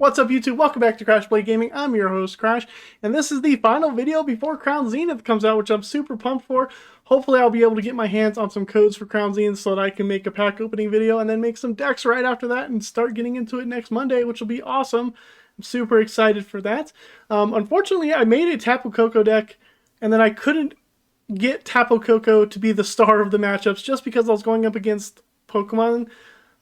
What's up YouTube? Welcome back to Crash Play Gaming. I'm your host Crash, and this is the final video before Crown Zenith comes out, which I'm super pumped for. Hopefully I'll be able to get my hands on some codes for Crown Zenith so that I can make a pack opening video and then make some decks right after that and start getting into it next Monday, which will be awesome. I'm super excited for that. Unfortunately, I made a Tapu Koko deck, and then I couldn't get Tapu Koko to be the star of the matchups just because I was going up against Pokemon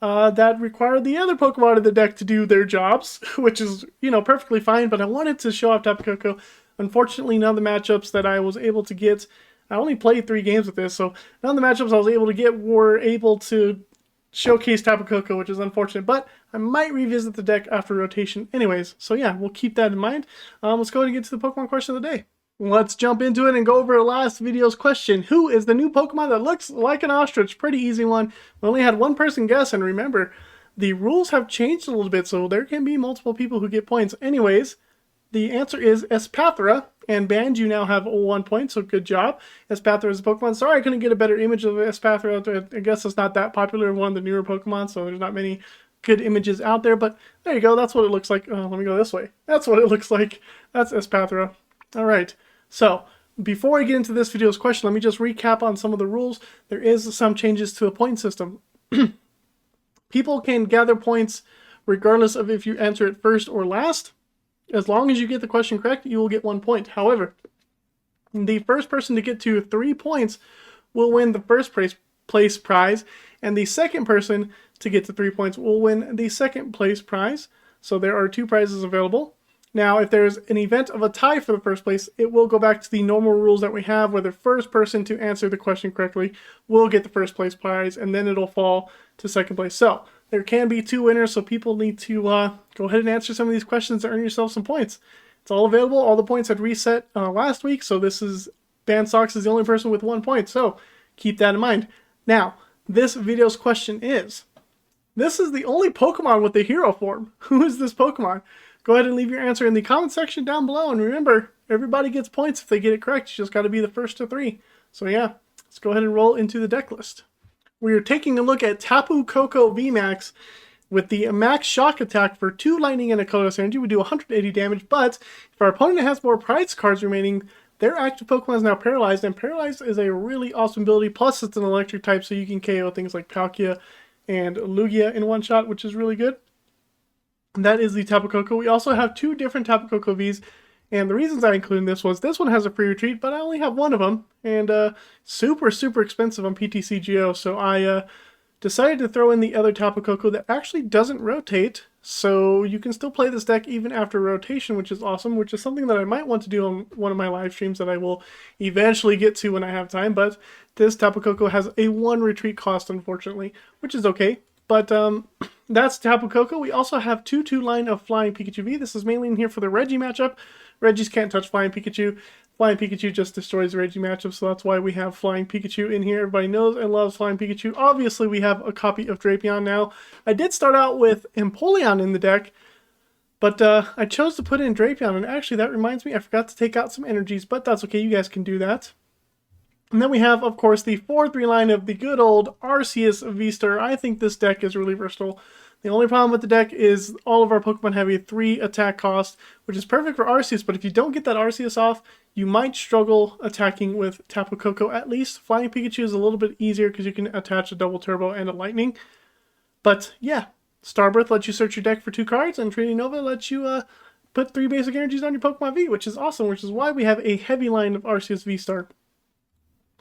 that required the other Pokemon in the deck to do their jobs, which is, perfectly fine, but I wanted to show off Tapu Koko. Unfortunately, none of the matchups that I was able to get, I only played 3 games with this, so none of the matchups I was able to get were able to showcase Tapu Koko, which is unfortunate, but I might revisit the deck after rotation anyways. So yeah, we'll keep that in mind. Let's go ahead and get to the Pokemon question of the day. Let's jump into it and go over last video's question. Who is the new Pokemon that looks like an ostrich? Pretty easy one. We only had one person guess, and remember, the rules have changed a little bit, so there can be multiple people who get points. Anyways, the answer is Espathra, and Band, you now have 1 point, so good job. Espathra is a Pokemon. Sorry I couldn't get a better image of Espathra. I guess it's not that popular, one of the newer Pokemon, so there's not many good images out there, but there you go. That's what it looks like. Let me go this way. That's what it looks like. That's Espathra. All right. So, before I get into this video's question, let me just recap on some of the rules. There is some changes to the point system. People can gather points regardless of if you answer it first or last. As long as you get the question correct, you will get 1 point. However, the first person to get to 3 points will win the first place prize, and the second person to get to 3 points will win the second place prize. So there are 2 prizes available. Now, if there's an event of a tie for the first place, it will go back to the normal rules that we have, where the first person to answer the question correctly will get the first place prize, and then it'll fall to second place. So, there can be 2 winners, so people need to go ahead and answer some of these questions to earn yourself some points. It's all available. All the points had reset last week, so this is Bandsox is the only person with 1 point, so keep that in mind. Now, this video's question is, this is the only Pokemon with the hero form. Who is this Pokemon? Go ahead and leave your answer in the comment section down below. And remember, everybody gets points if they get it correct. You just got to be the first to 3. So yeah, let's go ahead and roll into the deck list. We are taking a look at Tapu Koko VMAX with the max shock attack for 2 lightning and a colorless energy. We do 180 damage, but if our opponent has more prize cards remaining, their active Pokemon is now paralyzed, and paralyzed is a really awesome ability. Plus, it's an electric type, so you can KO things like Palkia and Lugia in one shot, which is really good. That is the Tapu Koko. We also have 2 different Tapu Koko Vs, and the reasons I included this was this one has a free retreat, but I only have one of them, and super expensive on PTCGO, so I decided to throw in the other Tapu Koko that actually doesn't rotate, so you can still play this deck even after rotation, which is awesome, which is something that I might want to do on one of my live streams that I will eventually get to when I have time, but this Tapu Koko has a 1 retreat cost, unfortunately, which is okay. But that's Tapu Koko. We also have 2 line of Flying Pikachu V. This is mainly in here for the Reggie matchup. Reggies can't touch Flying Pikachu. Flying Pikachu just destroys the Reggie matchup, so that's why we have Flying Pikachu in here. Everybody knows and loves Flying Pikachu. Obviously, we have a copy of Drapion now. I did start out with Empoleon in the deck, but I chose to put in Drapion, and actually that reminds me, I forgot to take out some energies, but that's okay, you guys can do that. And then we have, of course, the 4-3 line of the good old Arceus VSTAR. I think this deck is really versatile. The only problem with the deck is all of our Pokemon have a 3 attack cost, which is perfect for Arceus, but if you don't get that Arceus off, you might struggle attacking with Tapu Koko at least. Flying Pikachu is a little bit easier because you can attach a double turbo and a lightning. But yeah, Starbirth lets you search your deck for 2 cards, and Trinity Nova lets you put 3 basic energies on your Pokemon V, which is awesome, which is why we have a heavy line of Arceus VSTAR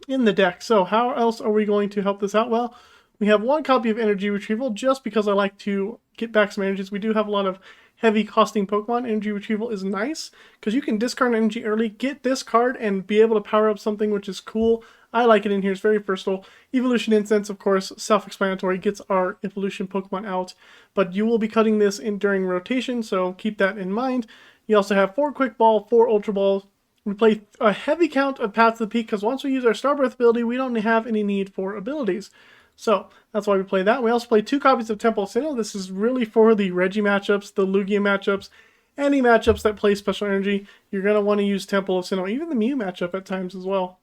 in the deck. So how else are we going to help this out? Well, we have 1 copy of Energy Retrieval just because I like to get back some energies. We do have a lot of heavy costing Pokemon. Energy Retrieval is nice because you can discard an energy early, get this card, and be able to power up something, which is cool. I like it in here. It's very versatile. Evolution Incense, of course, self-explanatory, gets our evolution Pokemon out, but you will be cutting this in during rotation, so keep that in mind. You also have 4 Quick Ball, 4 Ultra Balls. We play a heavy count of Path to the Peak because once we use our Starbirth ability, we don't have any need for abilities. So that's why we play that. We also play 2 copies of Temple of Sinnoh. This is really for the Reggie matchups, the Lugia matchups, any matchups that play special energy. You're going to want to use Temple of Sinnoh, even the Mew matchup at times as well.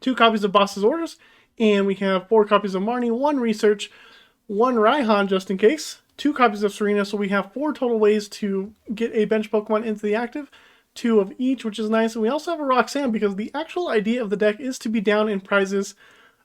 2 copies of Boss's Orders, and we have 4 copies of Marnie, 1 Research, 1 Raihan just in case, 2 copies of Serena, so we have 4 total ways to get a bench Pokemon into the active. 2 of each, which is nice. And we also have a Roxanne because the actual idea of the deck is to be down in prizes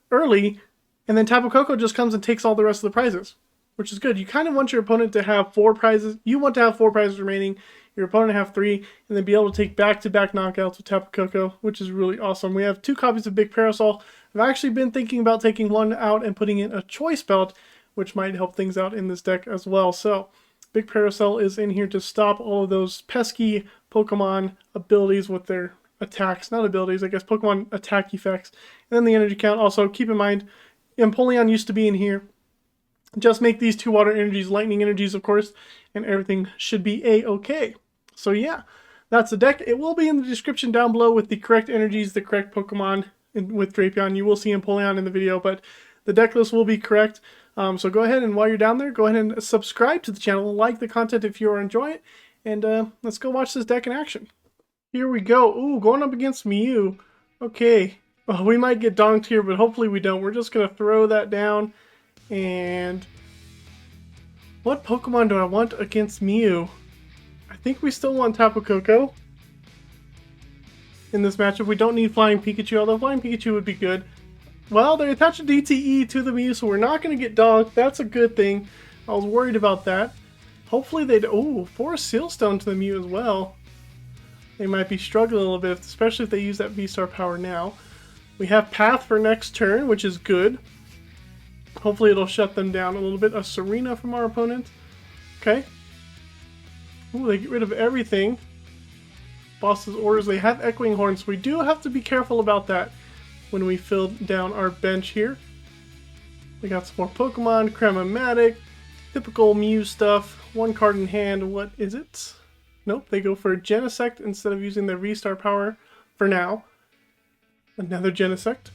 early, and then Tapu Koko just comes and takes all the rest of the prizes, which is good. You kind of want your opponent to have 4 prizes. You want to have 4 prizes remaining, your opponent to have 3, and then be able to take back-to-back knockouts with Tapu Koko, which is really awesome. We have 2 copies of Big Parasol. I've actually been thinking about taking one out and putting in a choice belt, which might help things out in this deck as well. So Big Parasol is in here to stop all of those pesky Pokemon abilities with their attacks, not abilities, I guess Pokemon attack effects. And then the energy count. Also, keep in mind, Empoleon used to be in here. Just make these 2 water energies lightning energies, of course, and everything should be a-okay. So yeah, that's the deck. It will be in the description down below with the correct energies, the correct Pokemon with Drapion. You will see Empoleon in the video, but the deck list will be correct. So go ahead and while you're down there, go ahead and subscribe to the channel, like the content if you are enjoying it, and let's go watch this deck in action. Here we go. Ooh, going up against Mew. Okay. Well, we might get donked here, but hopefully we don't. We're just going to throw that down. And what Pokemon do I want against Mew? I think we still want Tapu Koko in this matchup. We don't need Flying Pikachu, although Flying Pikachu would be good. Well, they attach a DTE to the Mew, so we're not going to get donked. That's a good thing. I was worried about that. Hopefully they'd... Ooh, 4 Seal Stone to the Mew as well. They might be struggling a little bit, especially if they use that V-Star power now. We have Path for next turn, which is good. Hopefully it'll shut them down a little bit. A Serena from our opponent. Okay. Ooh, they get rid of everything. Boss's orders. They have Echoing Horns, so we do have to be careful about that when we fill down our bench here. We got some more Pokemon. Cramomatic. Typical Mew stuff. 1 card in hand. What is it? Nope, they go for Genesect instead of using their V-Star power for now. Another Genesect.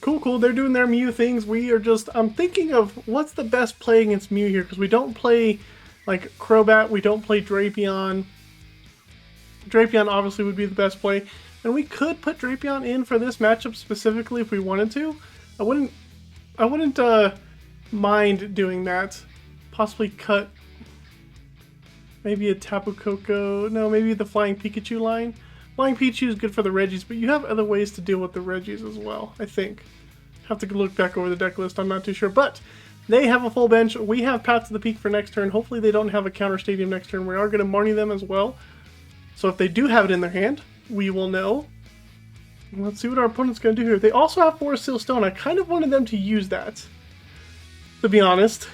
Cool, cool. They're doing their Mew things. We are just... I'm thinking of what's the best play against Mew here, because we don't play like Crobat. We don't play Drapion. Drapion obviously would be the best play. And we could put Drapion in for this matchup specifically if we wanted to. I wouldn't mind doing that. Possibly cut maybe a Tapu Koko. No, maybe the Flying Pikachu line. Flying Pikachu is good for the Regis, but you have other ways to deal with the Regis as well, I think. Have to look back over the deck list, I'm not too sure. But they have a full bench. We have Path to the Peak for next turn. Hopefully they don't have a Counter Stadium next turn. We are going to Marnie them as well. So if they do have it in their hand, we will know. Let's see what our opponent's going to do here. They also have 4 Seal Stone. I kind of wanted them to use that, to be honest,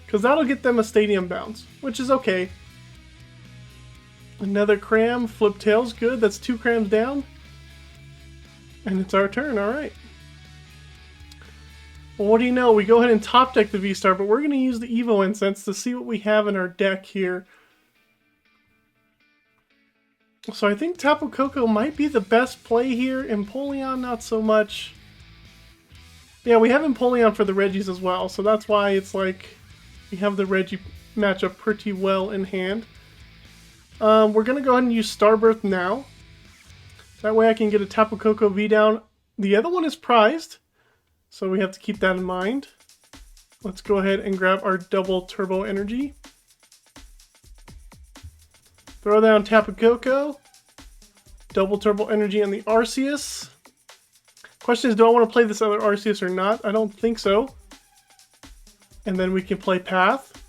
because that'll get them a Stadium bounce, which is okay. Another Cram. Flip Tail's good. That's 2 Crams down. And it's our turn. Alright. Well, what do you know? We go ahead and top deck the V-Star, but we're going to use the Evo Incense to see what we have in our deck here. So I think Tapu Koko might be the best play here. Empoleon, not so much. Yeah, we have Empoleon for the Regis as well, so that's why it's like we have the Regi matchup pretty well in hand. We're going to go ahead and use Starbirth now. That way I can get a Tapu Koko V down. The other one is prized, so we have to keep that in mind. Let's go ahead and grab our double Turbo Energy. Throw down Tapu Koko. Double Turbo Energy on the Arceus. Question is, do I want to play this other Arceus or not? I don't think so. And then we can play Path.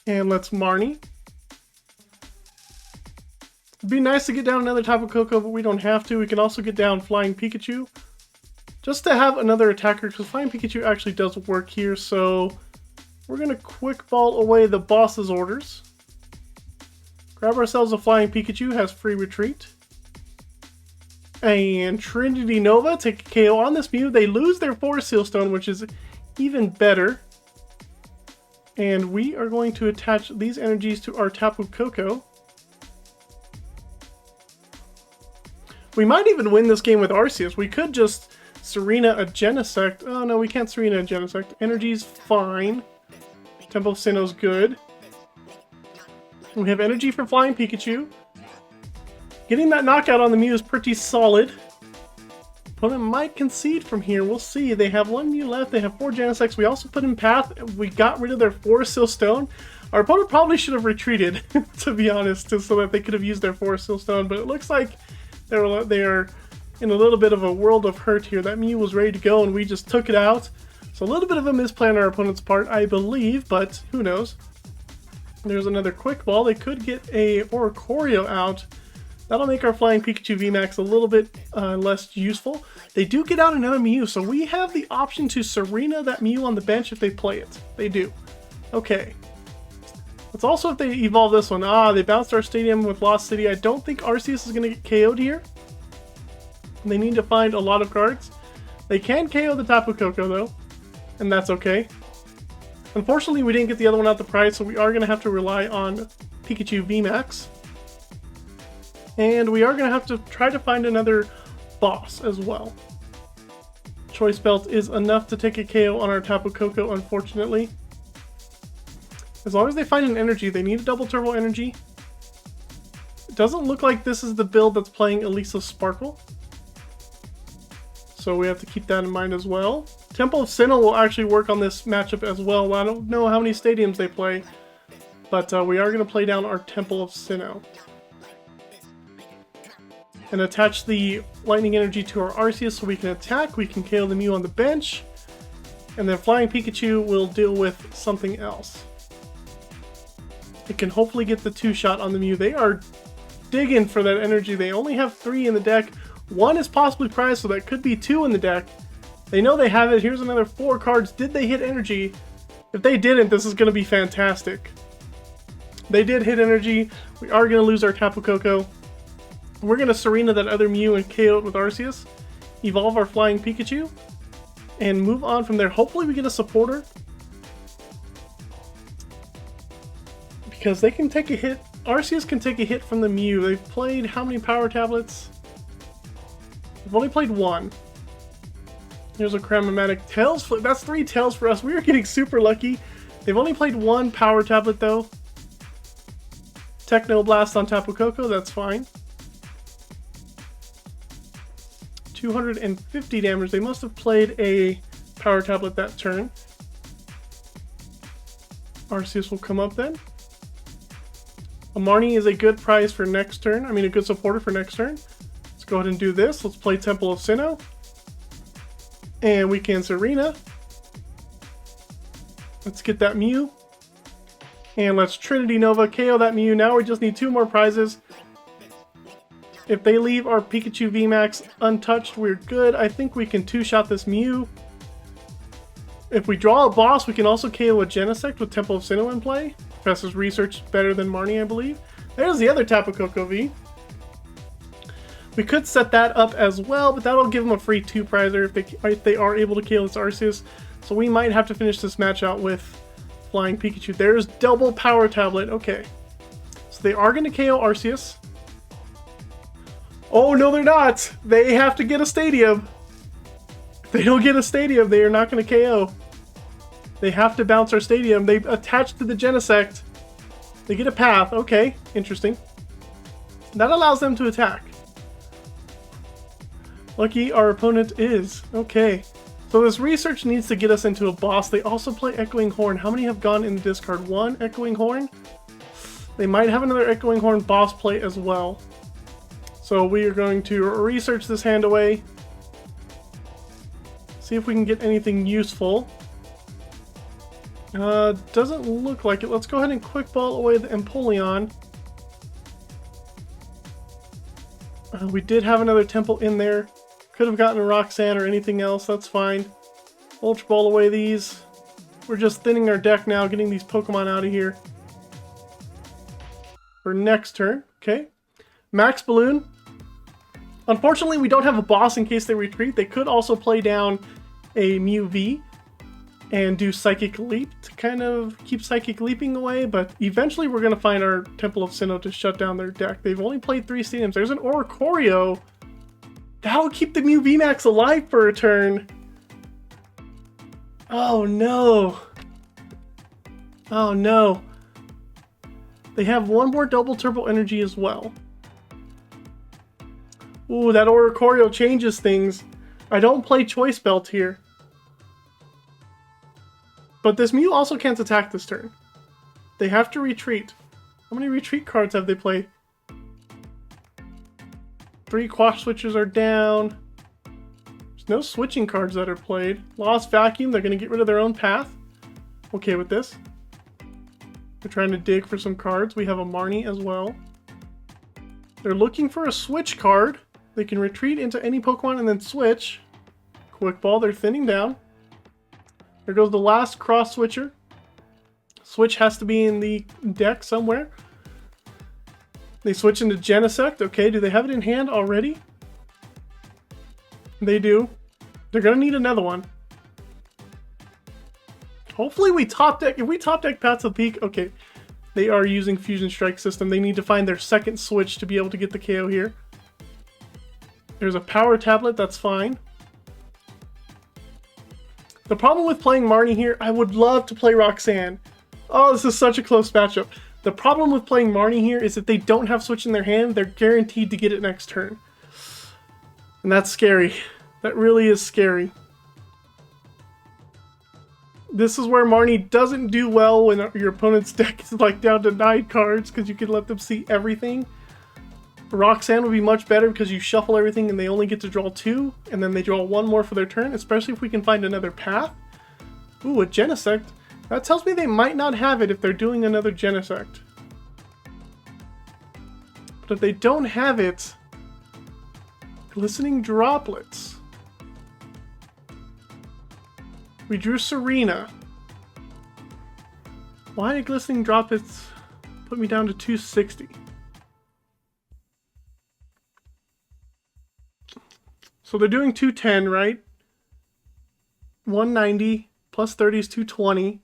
And let's Marnie. It'd be nice to get down another Tapu Koko, but we don't have to. We can also get down Flying Pikachu. Just to have another attacker, because Flying Pikachu actually does work here, so we're going to Quick Ball away the boss's orders. Grab ourselves a Flying Pikachu, has free retreat. And Trinity Nova take a KO on this Mew. They lose their 4 Seal Stone, which is even better. And we are going to attach these energies to our Tapu Koko. We might even win this game with Arceus. We could just Serena a Genesect. Oh no, we can't Serena a Genesect. Energy's fine. Temple of Sinnoh's good. We have energy for Flying Pikachu. Getting that knockout on the Mew is pretty solid. Opponent might concede from here. We'll see. They have one Mew left. They have 4 Genesects. We also put in Path. We got rid of their 4 Seal Stone. Our opponent probably should have retreated, to be honest, so that they could have used their 4 Seal Stone. But it looks like they are in a little bit of a world of hurt here. That Mew was ready to go, and we just took it out. So a little bit of a misplay on our opponent's part, I believe, but who knows. There's another Quick Ball. They could get a Oricorio out. That'll make our Flying Pikachu VMAX a little bit less useful. They do get out another Mew, so we have the option to Serena that Mew on the bench if they play it. They do. Okay. Let's also, if they evolve this one. They bounced our stadium with Lost City. I don't think Arceus is going to get KO'd here. They need to find a lot of cards. They can KO the Tapu Koko though, and that's okay. Unfortunately, we didn't get the other one out the prize, so we are going to have to rely on Pikachu VMAX. And we are going to have to try to find another boss as well. Choice Belt is enough to take a KO on our Tapu Koko, unfortunately. As long as they find an energy, they need a double turbo energy. It doesn't look like this is the build that's playing Elisa Sparkle, so we have to keep that in mind as well. Temple of Sinnoh will actually work on this matchup as well. I don't know how many stadiums they play, but we are going to play down our Temple of Sinnoh. And attach the lightning energy to our Arceus so we can attack. We can KO the Mew on the bench. And then Flying Pikachu will deal with something else. It can hopefully get the 2-shot on the Mew. They are digging for that energy. They only have 3 in the deck. 1 is possibly prized, so that could be 2 in the deck. They know they have it. Here's another 4 cards. Did they hit energy? If they didn't, this is going to be fantastic. They did hit energy. We are going to lose our Tapu Koko. We're going to Serena that other Mew and KO it with Arceus. Evolve our Flying Pikachu. And move on from there. Hopefully we get a supporter. Because they can take a hit. Arceus can take a hit from the Mew. They've played how many power tablets? They've only played 1. Here's a Cramomatic Tails Flip. That's 3 Tails for us. We are getting super lucky. They've only played 1 power tablet though. Techno Blast on Tapu Koko. That's fine. 250 damage. They must have played a power tablet that turn. Arceus will come up then. A Marnie is a good prize for next turn. I mean, a good supporter for next turn. Let's go ahead and do this. Let's play Temple of Sinnoh. And we can Serena. Let's get that Mew. And let's Trinity Nova, KO that Mew. Now we just need 2 more prizes. If they leave our Pikachu VMAX untouched, we're good. I think we can 2-shot this Mew. If we draw a boss, we can also KO a Genesect with Temple of Sinnoh in play. Professor's Research better than Marnie, I believe. There's the other Tapu Koko V. We could set that up as well, but that'll give them a free 2-prizer if they are able to KO this Arceus. So we might have to finish this match out with Flying Pikachu. There's double power tablet. Okay. So they are going to KO Arceus. Oh, no, they're not. They have to get a stadium. If they don't get a stadium, they are not going to KO. They have to bounce our stadium. They attach to the Genesect. They get a path. Okay, interesting. That allows them to attack. Lucky our opponent is. Okay. So this research needs to get us into a boss. They also play Echoing Horn. How many have gone in the discard? 1 Echoing Horn. They might have another Echoing Horn boss play as well. So we are going to research this hand away. See if we can get anything useful. Doesn't look like it. Let's go ahead and Quick Ball away the Empoleon. We did have another Temple in there. Could have gotten a Roxanne or anything else. That's fine. Ultra Ball away these. We're just thinning our deck now, getting these Pokemon out of here. For next turn. Okay. Max Balloon. Unfortunately, we don't have a boss in case they retreat. They could also play down a Mew V and do Psychic Leap to kind of keep Psychic Leaping away, but eventually we're going to find our Temple of Sinnoh to shut down their deck. They've only played 3 stadiums. There's an Oricorio. That'll keep the Mew VMAX alive for a turn. Oh no. Oh no. They have 1 more double turbo energy as well. Ooh, that Oricorio changes things. I don't play Choice Belt here. But this Mew also can't attack this turn. They have to retreat. How many retreat cards have they played? 3 Quash Switchers are down. There's no switching cards that are played. Lost Vacuum, they're going to get rid of their own path. Okay with this. They're trying to dig for some cards. We have a Marnie as well. They're looking for a switch card. They can retreat into any Pokemon and then switch. Quick Ball, they're thinning down. There goes the last cross switcher. Switch has to be in the deck somewhere. They switch into Genesect. Okay, do they have it in hand already? They do. They're going to need another one. Hopefully we top deck. If we top deck Paths of Peak, okay. They are using Fusion Strike system. They need to find their second switch to be able to get the KO here. There's a Power Tablet, that's fine. The problem with playing Marnie here, I would love to play Roxanne. Oh, this is such a close matchup. The problem with playing Marnie here is that they don't have Switch in their hand, they're guaranteed to get it next turn. And that's scary. That really is scary. This is where Marnie doesn't do well when your opponent's deck is like down to 9 cards because you can let them see everything. Roxanne would be much better because you shuffle everything and they only get to draw 2 and then they draw 1 more for their turn, especially if we can find another path. Ooh, a Genesect. That tells me they might not have it if they're doing another Genesect. But if they don't have it, Glistening Droplets. We drew Serena. Why did Glistening Droplets put me down to 260? So they're doing 210, right? 190 plus 30 is 220.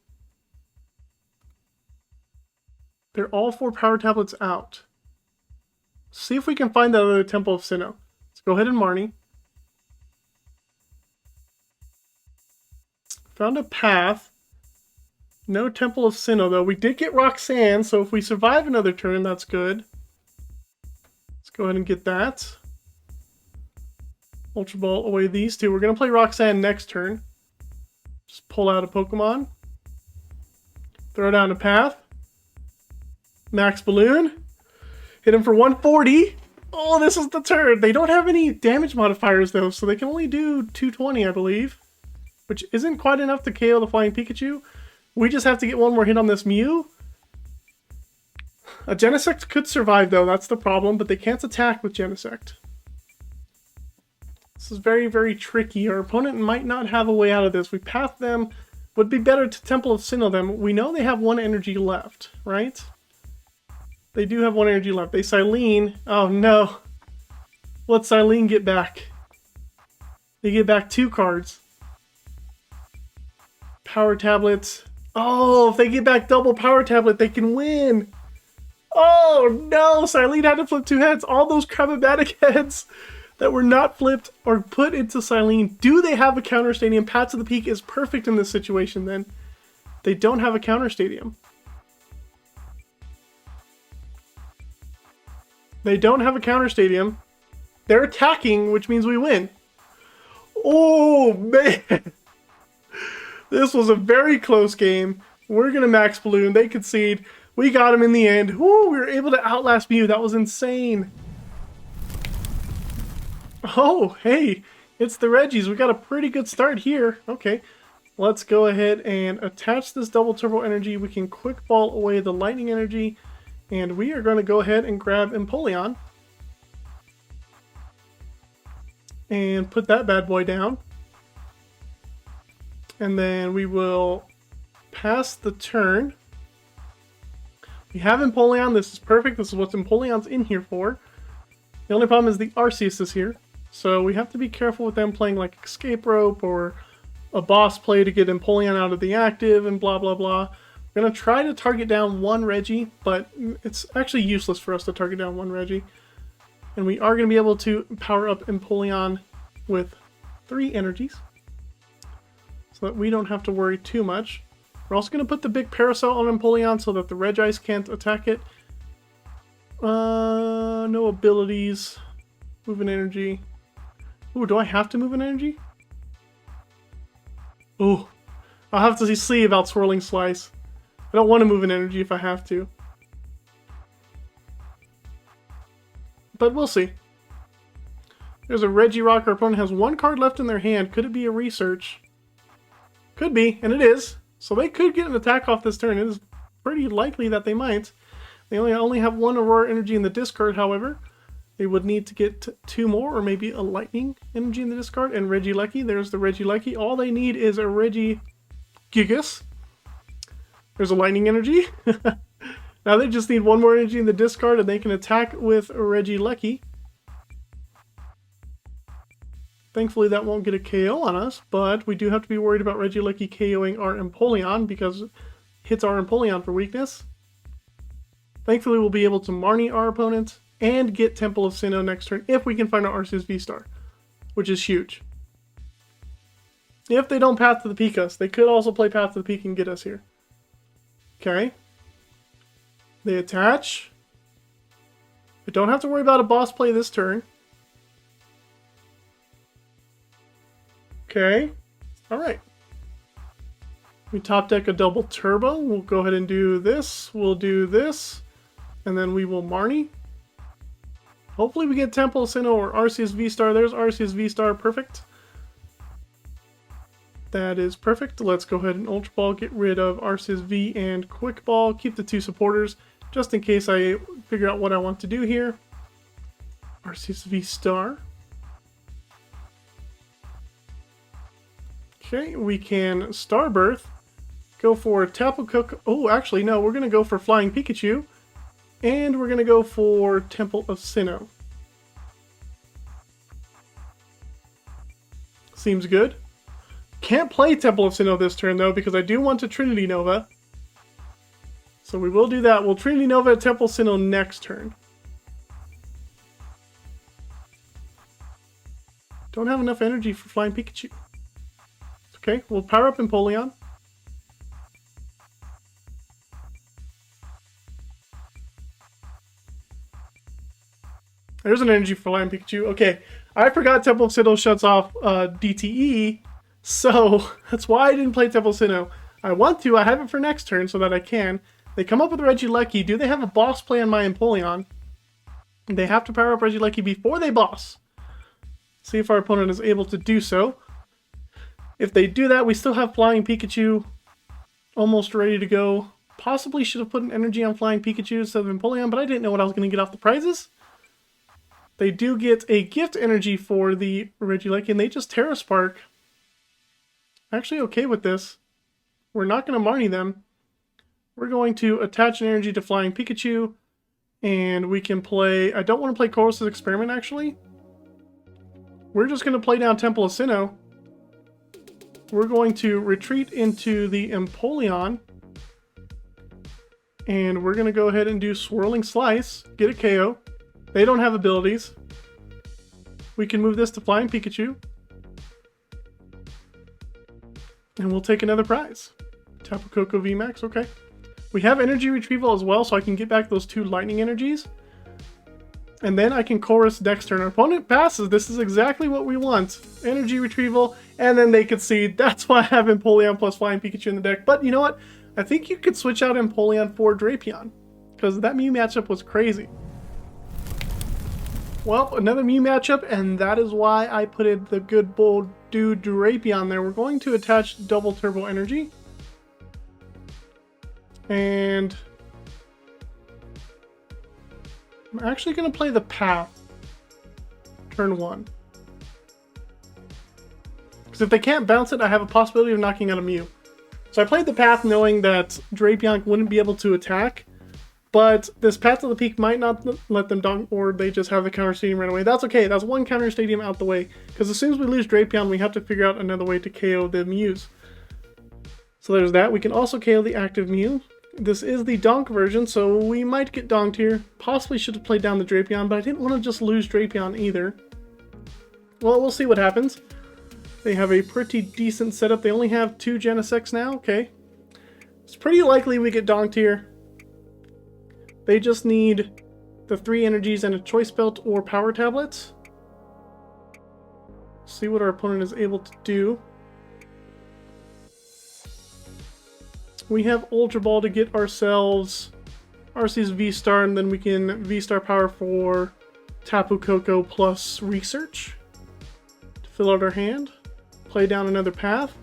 They're all 4 Power Tablets out. See if we can find that other Temple of Sinnoh. Let's go ahead and Marnie. Found a path. No Temple of Sinnoh, though. We did get Roxanne, so if we survive another turn, that's good. Let's go ahead and get that. Ultra Ball away these 2. We're going to play Roxanne next turn. Just pull out a Pokemon. Throw down a path. Max Balloon. Hit him for 140. Oh, this is the turn. They don't have any damage modifiers, though, so they can only do 220, I believe. Which isn't quite enough to KO the Flying Pikachu. We just have to get 1 more hit on this Mew. A Genesect could survive, though. That's the problem, but they can't attack with Genesect. This is very, very tricky. Our opponent might not have a way out of this. We path them. Would be better to Temple of Sinnoh them. We know they have 1 energy left, right? They do have 1 energy left. They Silene. Oh, no. Let Silene get back. They get back 2 cards. Power Tablets. Oh, if they get back double Power Tablet, they can win. Oh, no. Silene had to flip 2 heads. All those Crabomatic heads that were not flipped or put into Silene. Do they have a counter stadium? Paths of the Peak is perfect in this situation then. They don't have a counter stadium. They don't have a counter stadium. They're attacking, which means we win. Oh, man. This was a very close game. We're going to Max Balloon. They concede. We got him in the end. Woo, we were able to outlast Mew. That was insane. Oh, hey, it's the Reggies. We got a pretty good start here. Okay, let's go ahead and attach this double turbo energy. We can quick ball away the lightning energy, and we are going to go ahead and grab Empoleon and put that bad boy down. And then we will pass the turn. We have Empoleon. This is perfect. This is what Empoleon's in here for. The only problem is the Arceus is here. So we have to be careful with them playing like Escape Rope or a boss play to get Empoleon out of the active and blah, blah, blah. We're going to try to target down 1 Reggie, but it's actually useless for us to target down 1 Reggie. And we are going to be able to power up Empoleon with 3 energies, so that we don't have to worry too much. We're also going to put the Big Parasol on Empoleon so that the Regice can't attack it. No abilities. Move an energy. Ooh, do I have to move an energy? Oh, I'll have to see about Swirling Slice. I don't want to move an energy if I have to. But we'll see. There's a Regirock. Our opponent has one card left in their hand. Could it be a research? Could be, and it is. So they could get an attack off this turn. It is pretty likely that they might. They only have one Aurora energy in the discard, however. They would need to get 2 more, or maybe a Lightning energy in the discard. And Regieleki, there's the Regieleki. All they need is a Regigigas. There's a Lightning energy. Now they just need 1 more energy in the discard, and they can attack with Regieleki. Thankfully, that won't get a KO on us, but we do have to be worried about Regieleki KOing our Empoleon, because it hits our Empoleon for weakness. Thankfully, we'll be able to Marnie our opponent and get Temple of Sinnoh next turn if we can find our Arceus V-Star, which is huge. If they don't Path to the Peak us, they could also play Path to the Peak and get us here. Okay. They attach. We don't have to worry about a boss play this turn. Okay. Alright. We top deck a double turbo. We'll go ahead and do this. We'll do this. And then we will Marnie. Hopefully we get Temple of Sinnoh or Arceus V-Star. There's Arceus V-Star. Perfect. That is perfect. Let's go ahead and Ultra Ball. Get rid of Arceus V and Quick Ball. Keep the 2 supporters just in case I figure out what I want to do here. Arceus V-Star. Okay, we can Starbirth. Go for Tapu Koko. Oh, actually, no. We're going to go for Flying Pikachu. And we're going to go for Temple of Sinnoh. Seems good. Can't play Temple of Sinnoh this turn, though, because I do want to Trinity Nova. So we will do that. We'll Trinity Nova at Temple of Sinnoh next turn. Don't have enough energy for Flying Pikachu. Okay, we'll power up Empoleon. There's an energy for Flying Pikachu. Okay, I forgot Temple of Sinnoh shuts off DTE, so that's why I didn't play Temple of Sinnoh. I want to. I have it for next turn so that I can. They come up with Regieleki. Do they have a boss play on my Empoleon? They have to power up Regieleki before they boss. See if our opponent is able to do so. If they do that, we still have Flying Pikachu almost ready to go. Possibly should have put an energy on Flying Pikachu instead of Empoleon, but I didn't know what I was going to get off the prizes. They do get a gift energy for the Regieleki, and they just Terra Spark. Actually okay with this. We're not going to Marnie them. We're going to attach an energy to Flying Pikachu, and we can play... I don't want to play Colress' Experiment, actually. We're just going to play down Temple of Sinnoh. We're going to retreat into the Empoleon, and we're going to go ahead and do Swirling Slice, get a KO. They don't have abilities. We can move this to Flying Pikachu. And we'll take another prize. Tapu Koko VMAX, okay. We have Energy Retrieval as well, so I can get back those 2 Lightning Energies. And then I can Colress next turn. Our opponent passes. This is exactly what we want. Energy Retrieval, and then they concede. That's why I have Empoleon plus Flying Pikachu in the deck. But you know what? I think you could switch out Empoleon for Drapion, because that Mew matchup was crazy. Well, another Mew matchup, and that is why I put in the good bold dude Drapion there. We're going to attach double turbo energy. And I'm actually going to play the Path turn 1. Because if they can't bounce it, I have a possibility of knocking out a Mew. So I played the Path knowing that Drapion wouldn't be able to attack. But this Path to the Peak might not let them dunk, or they just have the counter stadium right away. That's okay. That's 1 counter stadium out the way. Because as soon as we lose Drapion, we have to figure out another way to KO the Mews. So there's that. We can also KO the active Mew. This is the donk version, so we might get donked here. Possibly should have played down the Drapion, but I didn't want to just lose Drapion either. Well, we'll see what happens. They have a pretty decent setup. They only have 2 Genesects now. Okay. It's pretty likely we get donked here. They just need the 3 energies and a Choice Belt or Power Tablets. See what our opponent is able to do. We have Ultra Ball to get ourselves Arceus V-Star, and then we can V-Star power for Tapu Koko plus Research to fill out our hand. Play down another path.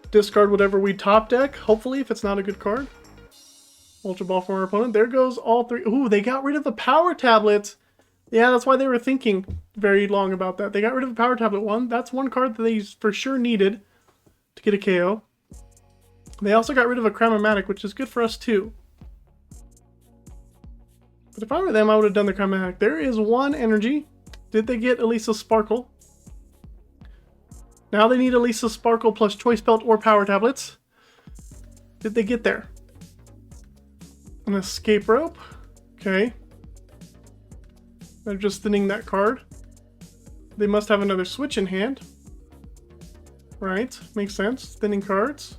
Discard whatever we top deck, hopefully, if it's not a good card. Ultra Ball from our opponent. There goes all three. Ooh, they got rid of the Power Tablet. Yeah, that's why they were thinking very long about that. They got rid of the Power Tablet one. That's one card that they for sure needed to get a KO. They also got rid of a Cramomatic, which is good for us too. But if I were them, I would have done the Cramomatic. There is one energy. Did they get Elisa Sparkle? Now they need Elisa Sparkle plus Choice Belt or Power Tablets. Did they get there? An Escape Rope. Okay. They're just thinning that card. They must have another switch in hand. Right. Makes sense. Thinning cards.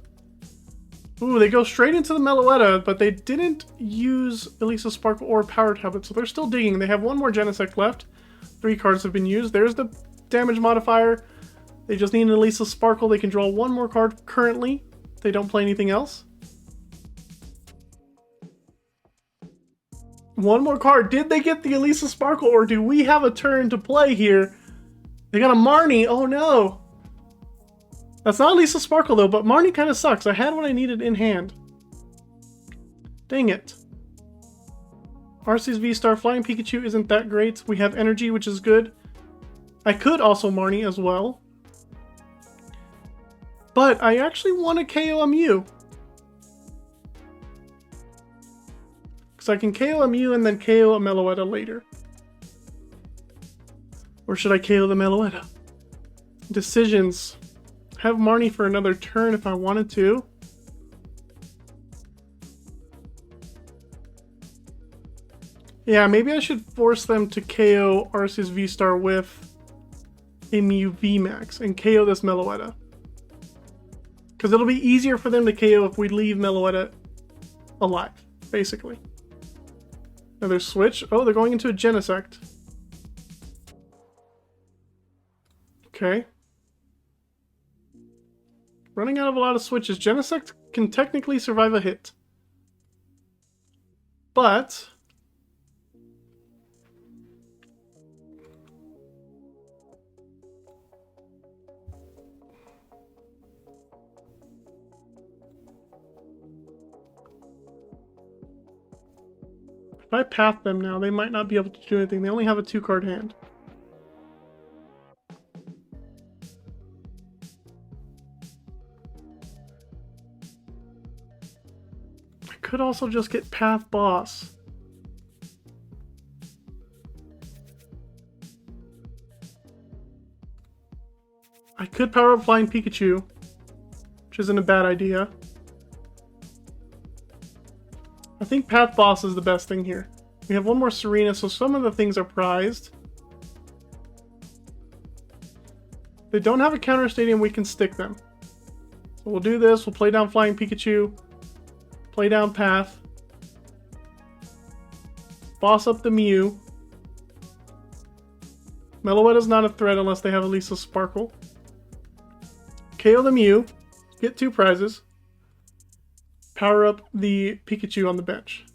Ooh, they go straight into the Meloetta, but they didn't use Elisa Sparkle or Power Tablet, so they're still digging. They have one more Genesect left. 3 cards have been used. There's the damage modifier. They just need an Elisa Sparkle. They can draw one more card currently. If they don't play anything else. One more card. Did they get the Elisa Sparkle, or do we have a turn to play here? They got a Marnie. Oh no. That's not Elisa Sparkle though, but Marnie kind of sucks. I had what I needed in hand. Dang it. Arceus V-Star Flying Pikachu isn't that great. We have Energy, which is good. I could also Marnie as well. But I actually want to KO a Mew. Because I can KO a Mew and then KO a Meloetta later. Or should I KO the Meloetta? Decisions. Have Marnie for another turn if I wanted to. Yeah, maybe I should force them to KO Arceus V-Star with a Mew VMAX and KO this Meloetta. Because it'll be easier for them to KO if we leave Meloetta alive, basically. Another switch. Oh, they're going into a Genesect. Okay. Running out of a lot of switches. Genesect can technically survive a hit. But if I path them now, they might not be able to do anything. They only have a 2-card hand. Could also just get Path Boss. I could power up Flying Pikachu, which isn't a bad idea. I think Path Boss is the best thing here. We have one more Serena, so some of the things are prized. If they don't have a counter stadium, we can stick them. So we'll do this. We'll play down Flying Pikachu. Play down Path. Boss up the Mew. Meloetta's not a threat unless they have Elisa Sparkle. KO the Mew. Get 2 prizes. Power up the Pikachu on the bench.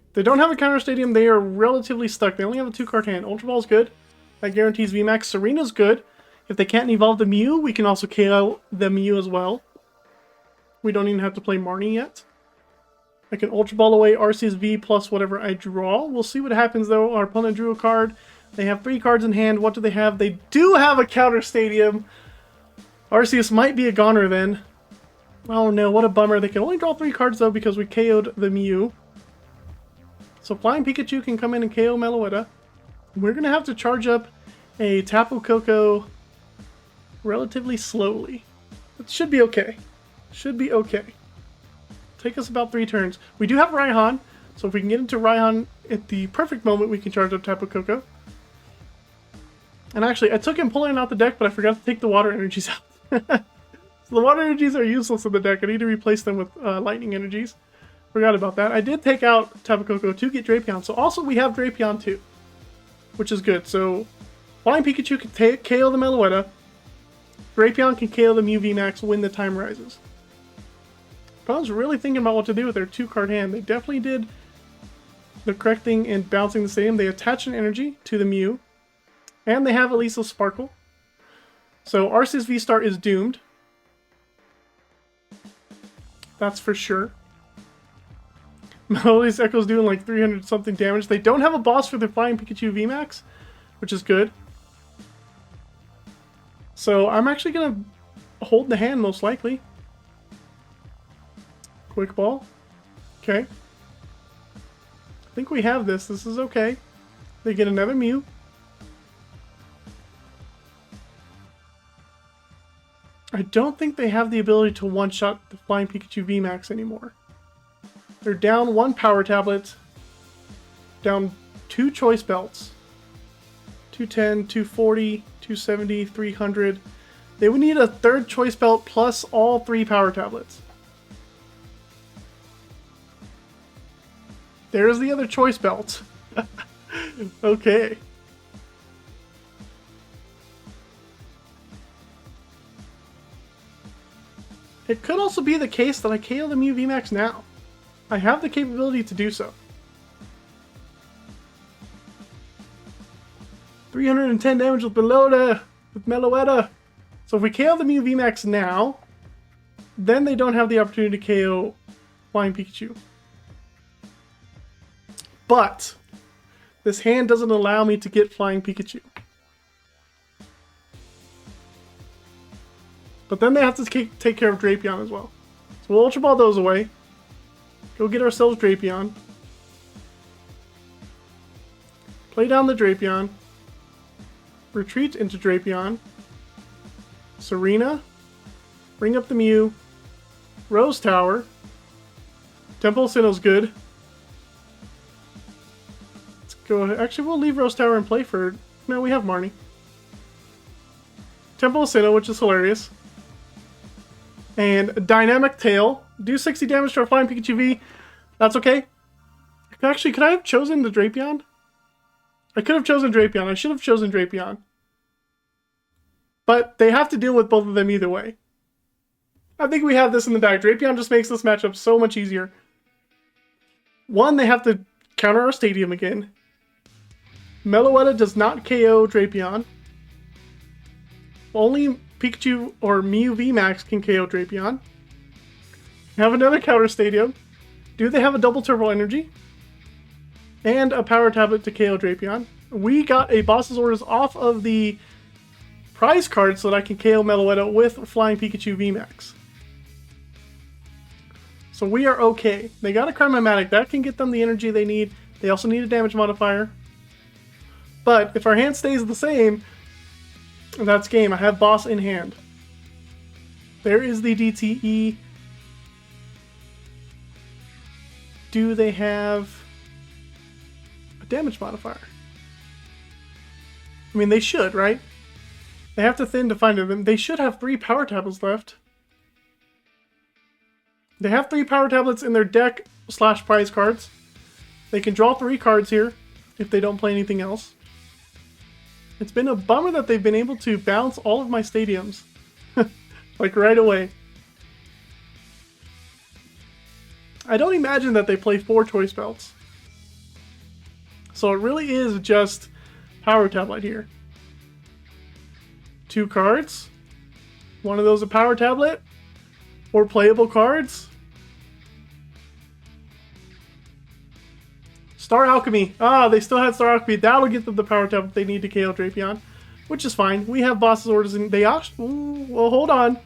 If they don't have a counter stadium, they are relatively stuck. They only have a 2-card hand. Ultra Ball's good. That guarantees VMAX. Serena's good. If they can't evolve the Mew, we can also KO the Mew as well. We don't even have to play Marnie yet. I can Ultra Ball away Arceus V plus whatever I draw. We'll see what happens though. Our opponent drew a card. They have 3 cards in hand. What do they have? They do have a counter stadium. Arceus might be a goner then. Oh no, what a bummer. They can only draw 3 cards though because we KO'd the Mew. So Flying Pikachu can come in and KO Meloetta. We're going to have to charge up a Tapu Koko relatively slowly. It should be okay. Should be okay. Take us about 3 turns. We do have Raihan, so if we can get into Raihan at the perfect moment, we can charge up Tapu Koko. And actually, I took him pulling out the deck, but I forgot to take the water energies out. So the water energies are useless in the deck. I need to replace them with lightning energies. Forgot about that. I did take out Tapu Koko to get Drapion. So also we have Drapion too, which is good. So Flying Pikachu can KO the Meloetta. Drapion can KO the Mew VMAX when the time rises. Opponent's really thinking about what to do with their 2-card hand. They definitely did the correct thing in bouncing the stadium. They attach an energy to the Mew, and they have at least a Sparkle. So Arceus V-Star is doomed. That's for sure. Melody's Echo's doing like 300 something damage. They don't have a boss for their Flying Pikachu VMAX, which is good. So I'm actually going to hold the hand most likely. Quick Ball. Okay. I think we have this. This is okay. They get another Mew. I don't think they have the ability to one-shot the Flying Pikachu VMAX anymore. They're down 1 Power Tablet, down 2 Choice Belts. 210, 240, 270, 300. They would need a 3rd Choice Belt plus all 3 Power Tablets. There's the other Choice Belt. Okay. It could also be the case that I KO the Mew VMAX now. I have the capability to do so. 310 damage with Meloetta. So if we KO the Mew VMAX now, then they don't have the opportunity to KO Flying Pikachu. But this hand doesn't allow me to get Flying Pikachu. But then they have to take care of Drapion as well. So we'll Ultra Ball those away. Go get ourselves Drapion. Play down the Drapion. Retreat into Drapion. Serena. Bring up the Mew. Rose Tower. Temple of Sinnoh's good. Let's go ahead. Actually, we'll leave Rose Tower in play for... No, we have Marnie. Temple of Sinnoh, which is hilarious. And Dynamic Tail. Do 60 damage to our Flying Pikachu V. That's okay. Actually, could I have chosen the Drapion? I could have chosen Drapion. I should have chosen Drapion. But they have to deal with both of them either way. I think we have this in the bag. Drapion just makes this matchup so much easier. One, they have to counter our stadium again. Meloetta does not KO Drapion. Only Pikachu or Mew VMAX can KO Drapion. Have another counter stadium. Do they have a double turbo energy? And a power tablet to KO Drapion. We got a boss's orders off of the prize card so that I can KO Meloetta with Flying Pikachu VMAX. So we are okay. They got a Crymatic. That can get them the energy they need. They also need a damage modifier. But if our hand stays the same, that's game. I have boss in hand. There is the DTE. Do they have a damage modifier? I mean, they should, right? They have to thin to find them. They should have 3 power tablets left. They have 3 power tablets in their deck / prize cards. They can draw 3 cards here if they don't play anything else. It's been a bummer that they've been able to bounce all of my stadiums. Like right away. I don't imagine that they play 4 choice belts. So it really is just power tablet here. 2 cards. One of those a power tablet. Or playable cards. Star Alchemy. Ah, they still had Star Alchemy. That'll get them the power tablet they need to KO Drapion. Which is fine. We have boss's orders and they actually... well, hold on.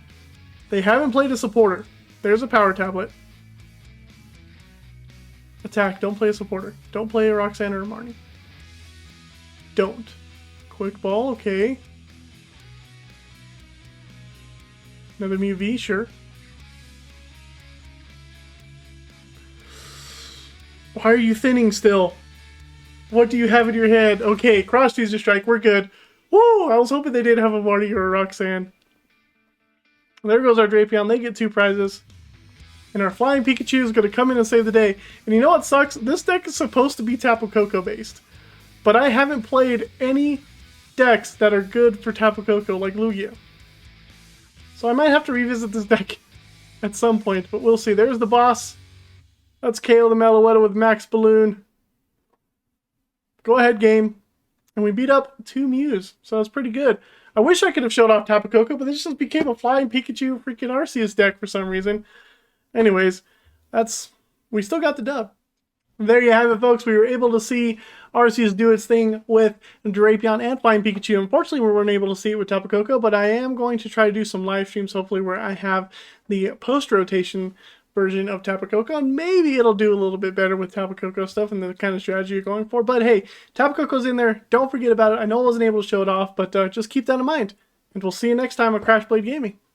They haven't played a supporter. There's a power tablet. Attack. Don't play a supporter. Don't play a Roxanne or a Marnie. Don't. Quick Ball. Okay. Another Mew V. Sure. Why are you thinning still? What do you have in your head? Okay, Cross Teaser Strike. We're good. Woo! I was hoping they did have a Marnie or a Roxanne. There goes our Drapion. They get 2 prizes. And our Flying Pikachu is going to come in and save the day. And you know what sucks? This deck is supposed to be Tapu Koko based. But I haven't played any decks that are good for Tapu Koko like Lugia. So I might have to revisit this deck at some point, but we'll see. There's the boss. That's KO the Meloetta with Max Balloon. Go ahead, game. And we beat up 2 Mews, so that's pretty good. I wish I could have showed off Tapu Koko, but this just became a Flying Pikachu freaking Arceus deck for some reason. Anyways, we still got the dub. There you have it, folks. We were able to see Arceus do its thing with Drapion and Flying Pikachu. Unfortunately, we weren't able to see it with Tapu Koko, but I am going to try to do some live streams, hopefully, where I have the post-rotation version of Tapu Koko, and maybe it'll do a little bit better with Tapu Koko stuff and the kind of strategy you're going for. But hey, Tapu Koko's in there. Don't forget about it. I know I wasn't able to show it off, but just keep that in mind. And we'll see you next time on Crash Blade Gaming.